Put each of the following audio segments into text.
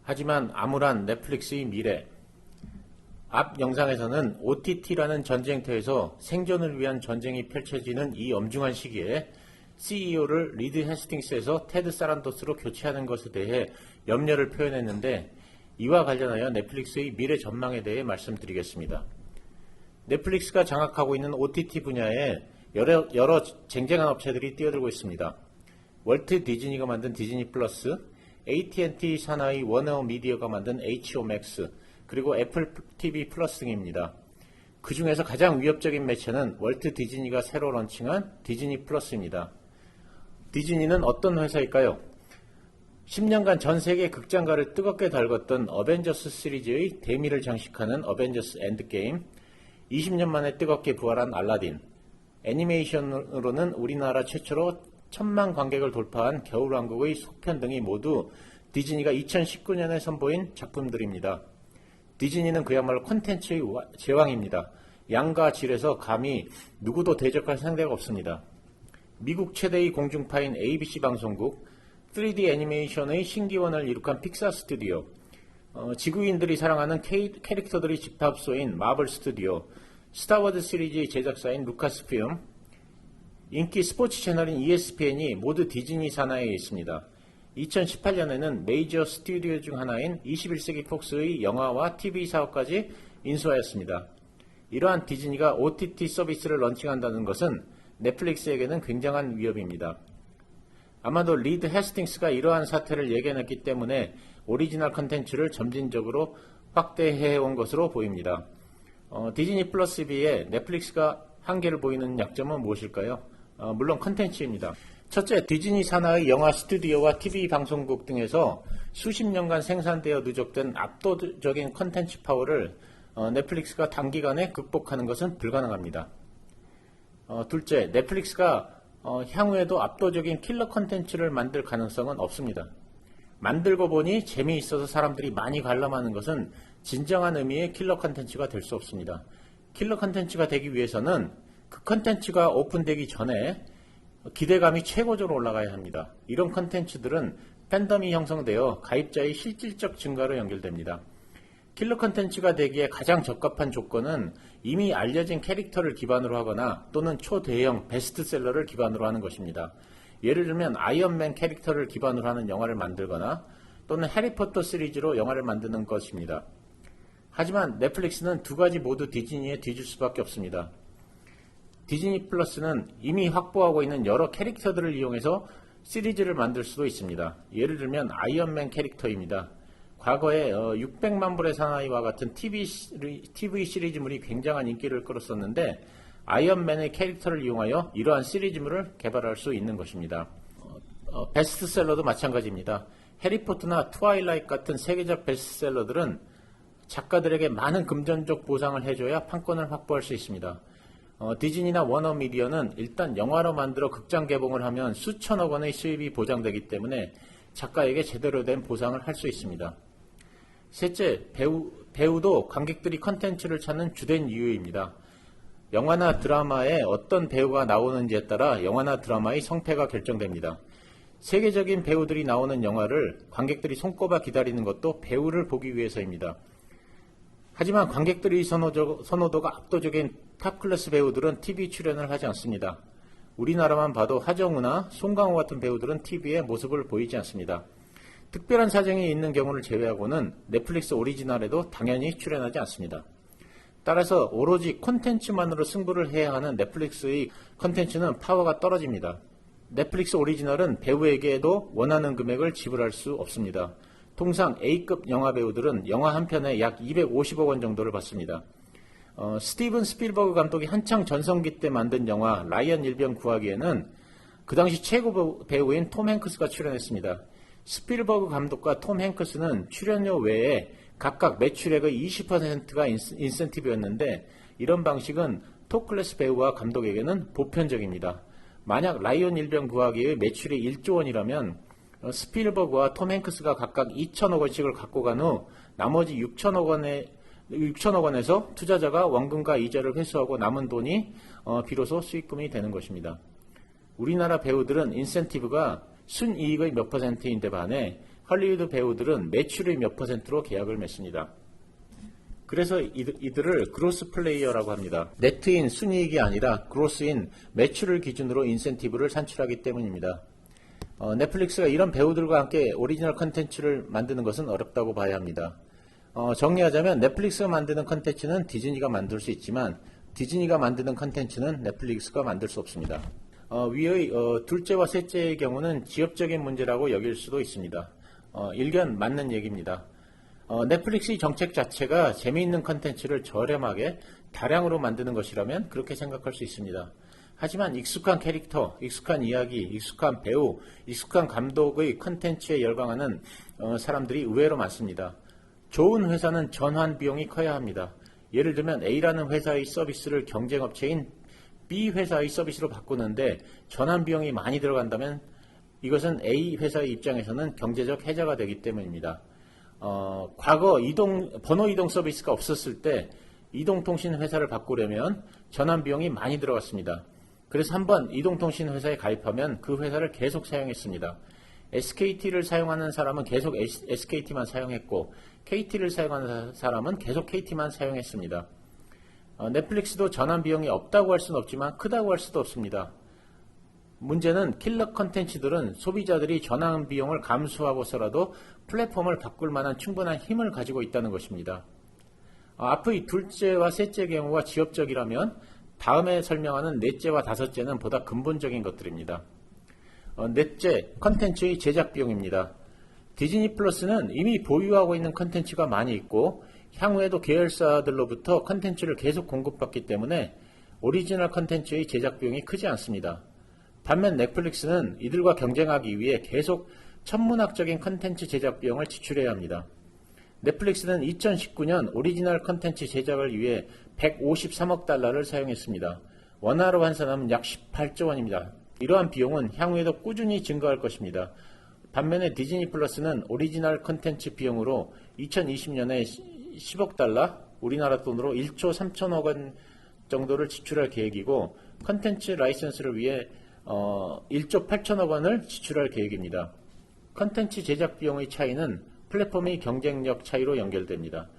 하지만 암울한 넷플릭스의 미래. 앞 영상에서는 OTT라는 전쟁터에서 생존을 위한 전쟁이 펼쳐지는 이 엄중한 시기에 CEO를 리드 해스팅스에서 테드 사란도스로 교체하는 것에 대해 염려를 표현했는데, 이와 관련하여 넷플릭스의 미래 전망에 대해 말씀드리겠습니다. 넷플릭스가 장악하고 있는 OTT 분야에 여러 쟁쟁한 업체들이 뛰어들고 있습니다. 월트 디즈니가 만든 디즈니 플러스, AT&T 산하의 워너 미디어가 만든 HBO 맥스, 그리고 애플 TV 플러스 등입니다. 그 중에서 가장 위협적인 매체는 월트 디즈니가 새로 런칭한 디즈니 플러스입니다. 디즈니는 어떤 회사일까요? 10년간 전 세계 극장가를 뜨겁게 달궜던 어벤져스 시리즈의 대미를 장식하는 어벤져스 엔드게임, 20년 만에 뜨겁게 부활한 알라딘, 애니메이션으로는 우리나라 최초로 1000만 관객을 돌파한 겨울왕국의 속편 등이 모두 디즈니가 2019년에 선보인 작품들입니다. 디즈니는 그야말로 콘텐츠의 제왕입니다. 양과 질에서 감히 누구도 대적할 상대가 없습니다. 미국 최대의 공중파인 ABC 방송국, 3D 애니메이션의 신기원을 이룩한 픽사 스튜디오, 지구인들이 사랑하는 캐릭터들이 집합소인 마블 스튜디오, 스타워즈 시리즈의 제작사인 루카스필름, 인기 스포츠 채널인 ESPN이 모두 디즈니 산하에 있습니다. 2018년에는 메이저 스튜디오 중 하나인 21세기 폭스의 영화와 TV 사업까지 인수하였습니다. 이러한 디즈니가 OTT 서비스를 런칭한다는 것은 넷플릭스에게는 굉장한 위협입니다. 아마도 리드 해스팅스가 이러한 사태를 예견했기 때문에 오리지널 컨텐츠를 점진적으로 확대해온 것으로 보입니다. 디즈니 플러스에 비해 넷플릭스가 한계를 보이는 약점은 무엇일까요? 물론 컨텐츠입니다. 첫째, 디즈니 산하의 영화 스튜디오와 TV 방송국 등에서 수십 년간 생산되어 누적된 압도적인 컨텐츠 파워를 넷플릭스가 단기간에 극복하는 것은 불가능합니다. 둘째, 넷플릭스가 향후에도 압도적인 킬러 컨텐츠를 만들 가능성은 없습니다. 만들고 보니 재미있어서 사람들이 많이 관람하는 것은 진정한 의미의 킬러 컨텐츠가 될 수 없습니다. 킬러 컨텐츠가 되기 위해서는 그 컨텐츠가 오픈되기 전에 기대감이 최고조로 올라가야 합니다. 이런 컨텐츠들은 팬덤이 형성되어 가입자의 실질적 증가로 연결됩니다. 킬러 컨텐츠가 되기에 가장 적합한 조건은 이미 알려진 캐릭터를 기반으로 하거나 또는 초대형 베스트셀러를 기반으로 하는 것입니다. 예를 들면 아이언맨 캐릭터를 기반으로 하는 영화를 만들거나 또는 해리포터 시리즈로 영화를 만드는 것입니다. 하지만 넷플릭스는 두 가지 모두 디즈니에 뒤질 수밖에 없습니다. 디즈니 플러스는 이미 확보하고 있는 여러 캐릭터들을 이용해서 시리즈를 만들 수도 있습니다. 예를 들면 아이언맨 캐릭터입니다. 과거에 600만 불의 사나이와 같은 TV 시리즈물이 굉장한 인기를 끌었었는데, 아이언맨의 캐릭터를 이용하여 이러한 시리즈물을 개발할 수 있는 것입니다. 베스트셀러도 마찬가지입니다. 해리포터나 트와일라이트 같은 세계적 베스트셀러들은 작가들에게 많은 금전적 보상을 해줘야 판권을 확보할 수 있습니다. 디즈니나 워너미디어는 일단 영화로 만들어 극장 개봉을 하면 수천억 원의 수입이 보장되기 때문에 작가에게 제대로 된 보상을 할 수 있습니다. 셋째, 배우도 관객들이 컨텐츠를 찾는 주된 이유입니다. 영화나 드라마에 어떤 배우가 나오는지에 따라 영화나 드라마의 성패가 결정됩니다. 세계적인 배우들이 나오는 영화를 관객들이 손꼽아 기다리는 것도 배우를 보기 위해서입니다. 하지만 관객들의 선호도가 압도적인 탑클래스 배우들은 TV 출연을 하지 않습니다. 우리나라만 봐도 하정우나 송강호 같은 배우들은 TV에 모습을 보이지 않습니다. 특별한 사정이 있는 경우를 제외하고는 넷플릭스 오리지널에도 당연히 출연하지 않습니다. 따라서 오로지 콘텐츠만으로 승부를 해야 하는 넷플릭스의 콘텐츠는 파워가 떨어집니다. 넷플릭스 오리지널은 배우에게도 원하는 금액을 지불할 수 없습니다. 통상 A급 영화 배우들은 영화 한 편에 약 250억 원 정도를 받습니다. 스티븐 스필버그 감독이 한창 전성기 때 만든 영화 라이언 일병 구하기에는 그 당시 최고 배우인 톰 행크스가 출연했습니다. 스필버그 감독과 톰 행크스는 출연료 외에 각각 매출액의 20%가 인센티브였는데, 이런 방식은 톱클래스 배우와 감독에게는 보편적입니다. 만약 라이언 일병 구하기의 매출이 1조 원이라면 스필버그와 톰 행크스가 각각 2천억 원씩을 갖고 간 후 나머지 6천억 원에서 투자자가 원금과 이자를 회수하고 남은 돈이 비로소 수익금이 되는 것입니다. 우리나라 배우들은 인센티브가 순이익의 몇 %인데 반해 헐리우드 배우들은 매출의 몇 %로 계약을 맺습니다. 그래서 이들을 그로스 플레이어라고 합니다. 네트인 순이익이 아니라 그로스인 매출을 기준으로 인센티브를 산출하기 때문입니다. 넷플릭스가 이런 배우들과 함께 오리지널 컨텐츠를 만드는 것은 어렵다고 봐야 합니다. 정리하자면 넷플릭스가 만드는 컨텐츠는 디즈니가 만들 수 있지만 디즈니가 만드는 컨텐츠는 넷플릭스가 만들 수 없습니다. 위의 둘째와 셋째의 경우는 지엽적인 문제라고 여길 수도 있습니다. 일견 맞는 얘기입니다. 넷플릭스의 정책 자체가 재미있는 컨텐츠를 저렴하게 다량으로 만드는 것이라면 그렇게 생각할 수 있습니다. 하지만 익숙한 캐릭터, 익숙한 이야기, 익숙한 배우, 익숙한 감독의 컨텐츠에 열광하는 사람들이 의외로 많습니다. 좋은 회사는 전환 비용이 커야 합니다. 예를 들면 A라는 회사의 서비스를 경쟁업체인 B 회사의 서비스로 바꾸는데 전환 비용이 많이 들어간다면 이것은 A 회사의 입장에서는 경제적 해자가 되기 때문입니다. 과거 번호 이동 서비스가 없었을 때 이동통신 회사를 바꾸려면 전환 비용이 많이 들어갔습니다. 그래서 한번 이동통신 회사에 가입하면 그 회사를 계속 사용했습니다. SKT를 사용하는 사람은 계속 SKT만 사용했고 KT를 사용하는 사람은 계속 KT만 사용했습니다. 넷플릭스도 전환 비용이 없다고 할 수는 없지만 크다고 할 수도 없습니다. 문제는 킬러 컨텐츠들은 소비자들이 전환 비용을 감수하고서라도 플랫폼을 바꿀 만한 충분한 힘을 가지고 있다는 것입니다. 앞의 둘째와 셋째 경우가 지엽적이라면 다음에 설명하는 넷째와 다섯째는 보다 근본적인 것들입니다. 넷째, 컨텐츠의 제작 비용입니다. 디즈니 플러스는 이미 보유하고 있는 컨텐츠가 많이 있고 향후에도 계열사들로부터 컨텐츠를 계속 공급받기 때문에 오리지널 컨텐츠의 제작 비용이 크지 않습니다. 반면 넷플릭스는 이들과 경쟁하기 위해 계속 천문학적인 컨텐츠 제작 비용을 지출해야 합니다. 넷플릭스는 2019년 오리지널 컨텐츠 제작을 위해 153억 달러를 사용했습니다. 원화로 환산하면 약 18조 원입니다. 이러한 비용은 향후에도 꾸준히 증가할 것입니다. 반면에 디즈니 플러스는 오리지널 컨텐츠 비용으로 2020년에 10억 달러, 우리나라 돈으로 1조 3천억 원 정도를 지출할 계획이고 컨텐츠 라이선스를 위해 1조 8천억 원을 지출할 계획입니다. 컨텐츠 제작 비용의 차이는 플랫폼의 경쟁력 차이로 연결됩니다.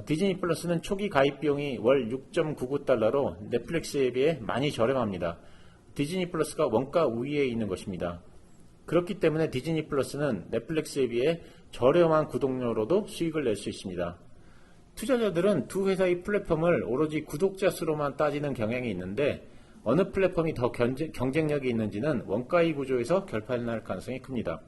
디즈니 플러스는 초기 가입 비용이 월 6.99달러로 넷플릭스에 비해 많이 저렴합니다. 디즈니 플러스가 원가 우위에 있는 것입니다. 그렇기 때문에 디즈니 플러스는 넷플릭스에 비해 저렴한 구독료로도 수익을 낼 수 있습니다. 투자자들은 두 회사의 플랫폼을 오로지 구독자 수로만 따지는 경향이 있는데 어느 플랫폼이 더 경쟁력이 있는지는 원가의 구조에서 결판날 가능성이 큽니다.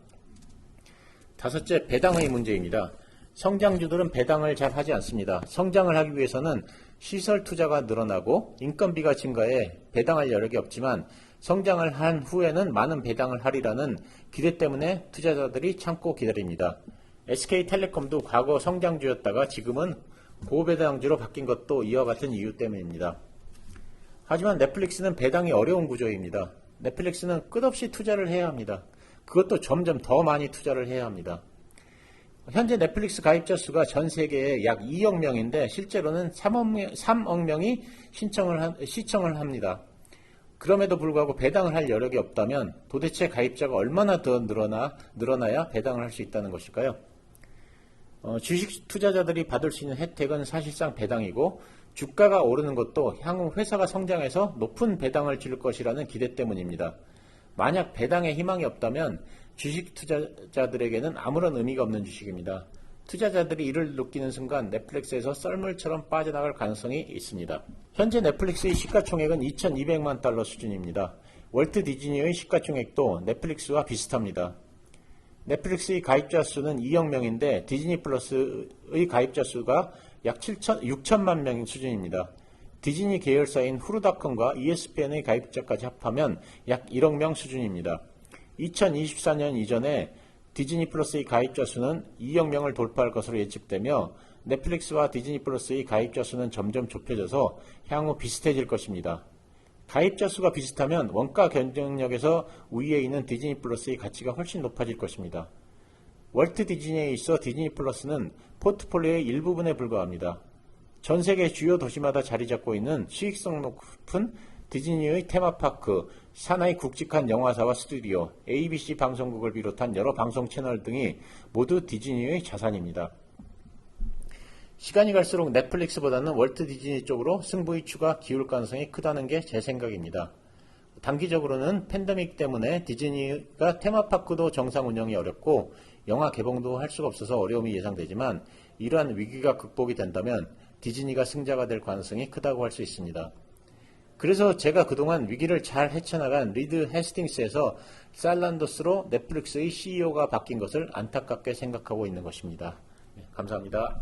다섯째, 배당의 문제입니다. 성장주들은 배당을 잘 하지 않습니다. 성장을 하기 위해서는 시설 투자가 늘어나고 인건비가 증가해 배당할 여력이 없지만 성장을 한 후에는 많은 배당을 하리라는 기대 때문에 투자자들이 참고 기다립니다. SK텔레콤도 과거 성장주였다가 지금은 고배당주로 바뀐 것도 이와 같은 이유 때문입니다. 하지만 넷플릭스는 배당이 어려운 구조입니다. 넷플릭스는 끝없이 투자를 해야 합니다. 그것도 점점 더 많이 투자를 해야 합니다. 현재 넷플릭스 가입자 수가 전 세계에 약 2억 명인데 실제로는 3억 명이 시청을 합니다. 그럼에도 불구하고 배당을 할 여력이 없다면 도대체 가입자가 얼마나 더 늘어나야 배당을 할 수 있다는 것일까요? 주식 투자자들이 받을 수 있는 혜택은 사실상 배당이고 주가가 오르는 것도 향후 회사가 성장해서 높은 배당을 줄 것이라는 기대 때문입니다. 만약 배당에 희망이 없다면 주식 투자자들에게는 아무런 의미가 없는 주식입니다. 투자자들이 이를 느끼는 순간 넷플릭스에서 썰물처럼 빠져나갈 가능성이 있습니다. 현재 넷플릭스의 시가총액은 2200만 달러 수준입니다. 월트 디즈니의 시가총액도 넷플릭스와 비슷합니다. 넷플릭스의 가입자 수는 2억 명인데 디즈니 플러스의 가입자 수가 약 6천만 명 수준입니다. 디즈니 계열사인 후루닷컴과 ESPN의 가입자까지 합하면 약 1억 명 수준입니다. 2024년 이전에 디즈니 플러스의 가입자 수는 2억 명을 돌파할 것으로 예측되며 넷플릭스와 디즈니 플러스의 가입자 수는 점점 좁혀져서 향후 비슷해질 것입니다. 가입자 수가 비슷하면 원가 경쟁력에서 우위에 있는 디즈니 플러스의 가치가 훨씬 높아질 것입니다. 월트 디즈니에 있어 디즈니 플러스는 포트폴리오의 일부분에 불과합니다. 전 세계 주요 도시마다 자리 잡고 있는 수익성 높은 디즈니의 테마파크, 산하의 굵직한 영화사와 스튜디오, ABC 방송국을 비롯한 여러 방송 채널 등이 모두 디즈니의 자산입니다. 시간이 갈수록 넷플릭스보다는 월트 디즈니 쪽으로 승부의 추가 기울 가능성이 크다는 게 제 생각입니다. 단기적으로는 팬데믹 때문에 디즈니가 테마파크도 정상 운영이 어렵고 영화 개봉도 할 수가 없어서 어려움이 예상되지만 이러한 위기가 극복이 된다면 디즈니가 승자가 될 가능성이 크다고 할 수 있습니다. 그래서 제가 그동안 위기를 잘 헤쳐나간 리드 해스팅스에서 살란도스로 넷플릭스의 CEO가 바뀐 것을 안타깝게 생각하고 있는 것입니다. 감사합니다.